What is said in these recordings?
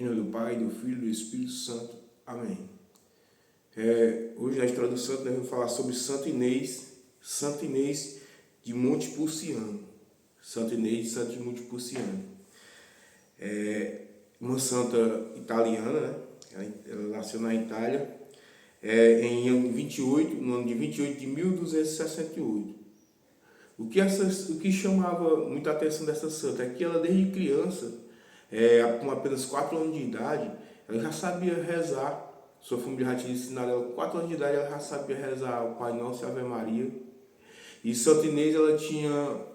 Em nome do Pai, do Filho e do Espírito Santo. Amém. Hoje na história do santo nós vamos falar sobre Santo Inês de Montepulciano. Santo Inês de Montepulciano. Uma santa italiana, né? Ela nasceu na Itália no ano de 28 de 1268. O que chamava muita atenção dessa santa é que ela desde criança, com apenas 4 anos de idade, ela já sabia rezar. Sua família já tinha ensinado ela, com 4 anos de idade, ela já sabia rezar o Pai Nosso e a Ave Maria. E Santa Inês, ela tinha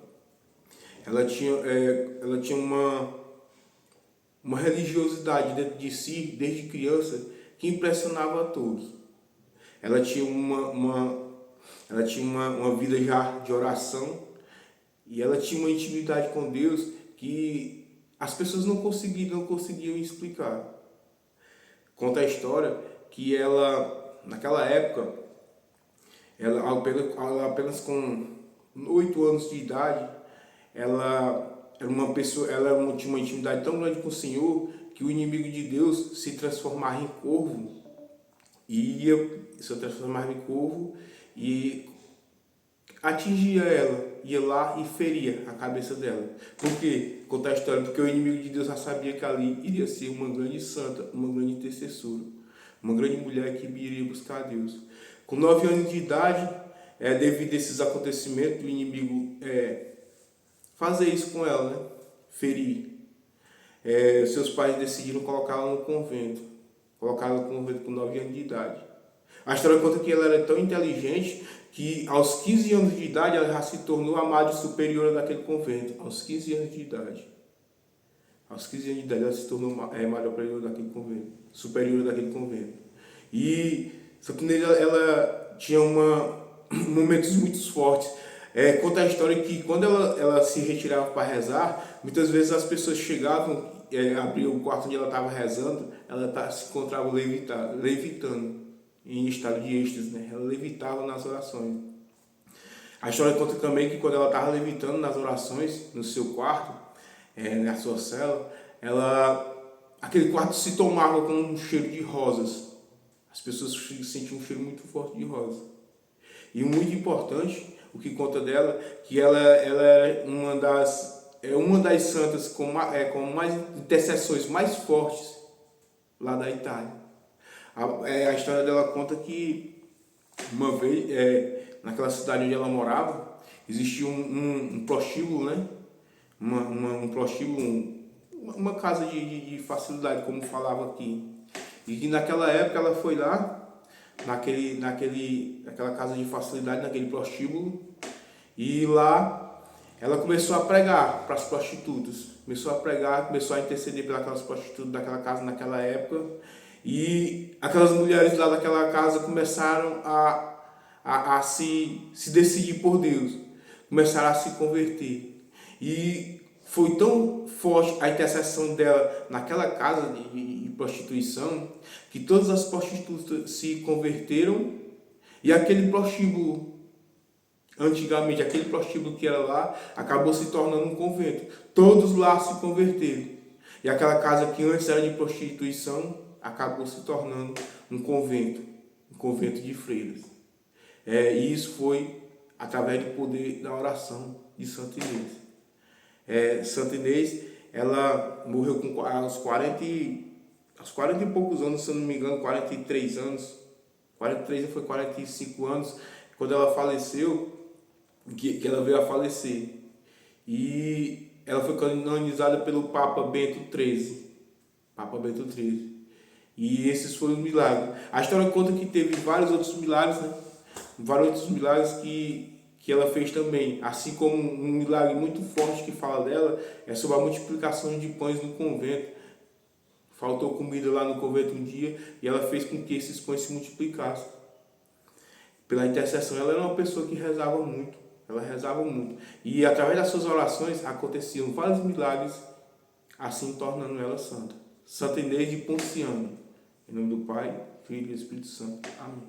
uma religiosidade dentro de si, desde criança, que impressionava a todos. Ela tinha uma vida já de oração, e ela tinha uma intimidade com Deus que as pessoas não conseguiam explicar. Conta a história que ela, naquela época, ela apenas com 8 anos de idade, ela tinha uma intimidade tão grande com o Senhor que o inimigo de Deus se transformava em corvo e atingia ela, ia lá e feria a cabeça dela. Por quê? Contar a história, porque o inimigo de Deus já sabia que ali iria ser uma grande santa, uma grande intercessora, uma grande mulher que iria buscar a Deus. Com 9 anos de idade, devido a esses acontecimentos, o inimigo fazer isso com ela, né? Ferir. Seus pais decidiram colocá-la no convento. Colocaram no convento com 9 anos de idade. A história conta que ela era tão inteligente que aos 15 anos de idade ela já se tornou a madre superiora daquele convento. Aos 15 anos de idade. Aos 15 anos de idade ela se tornou madre superiora daquele convento. E Santa Inês, ela tinha momentos muito fortes. Conta a história que quando ela se retirava para rezar, muitas vezes as pessoas chegavam, abriam o quarto onde ela estava rezando, ela se encontrava levitando, em estado de êxtase, né? Ela levitava nas orações. A história conta também que quando ela estava levitando nas orações, no seu quarto, na sua cela, aquele quarto se tomava com um cheiro de rosas. As pessoas sentiam um cheiro muito forte de rosa. E muito importante, o que conta dela, que ela era uma das santas com mais intercessões mais fortes lá da Itália. A história dela conta que uma vez, naquela cidade onde ela morava, existia um prostíbulo, né? Um prostíbulo, uma casa de facilidade, como falava aqui. E que naquela época ela foi lá, naquela casa de facilidade, naquele prostíbulo, e lá ela começou a pregar para as prostitutas. Começou a interceder pelas prostitutas daquela casa naquela época. E aquelas mulheres lá daquela casa começaram a se decidir por Deus. Começaram a se converter. E foi tão forte a intercessão dela naquela casa de prostituição que todas as prostitutas se converteram e aquele prostíbulo, antigamente, aquele prostíbulo que era lá, acabou se tornando um convento. Todos lá se converteram. E aquela casa que antes era de prostituição acabou se tornando um convento de freiras. E isso foi através do poder da oração de Santa Inês. Santa Inês, ela morreu aos 40 e poucos anos, se eu não me engano, 43 anos. 43 foi 45 anos, quando ela faleceu, que ela veio a falecer. E ela foi canonizada pelo Papa Bento XIII. E esses foram os milagres. A história conta que teve vários outros milagres, né? Vários outros milagres que ela fez também. Assim como um milagre muito forte que fala dela é sobre a multiplicação de pães no convento. Faltou comida lá no convento um dia e ela fez com que esses pães se multiplicassem. Pela intercessão, ela era uma pessoa que rezava muito. Ela rezava muito. E através das suas orações aconteciam vários milagres, assim tornando ela santa. Santa Inês de Ponciano. Em nome do Pai, Filho e Espírito Santo. Amém.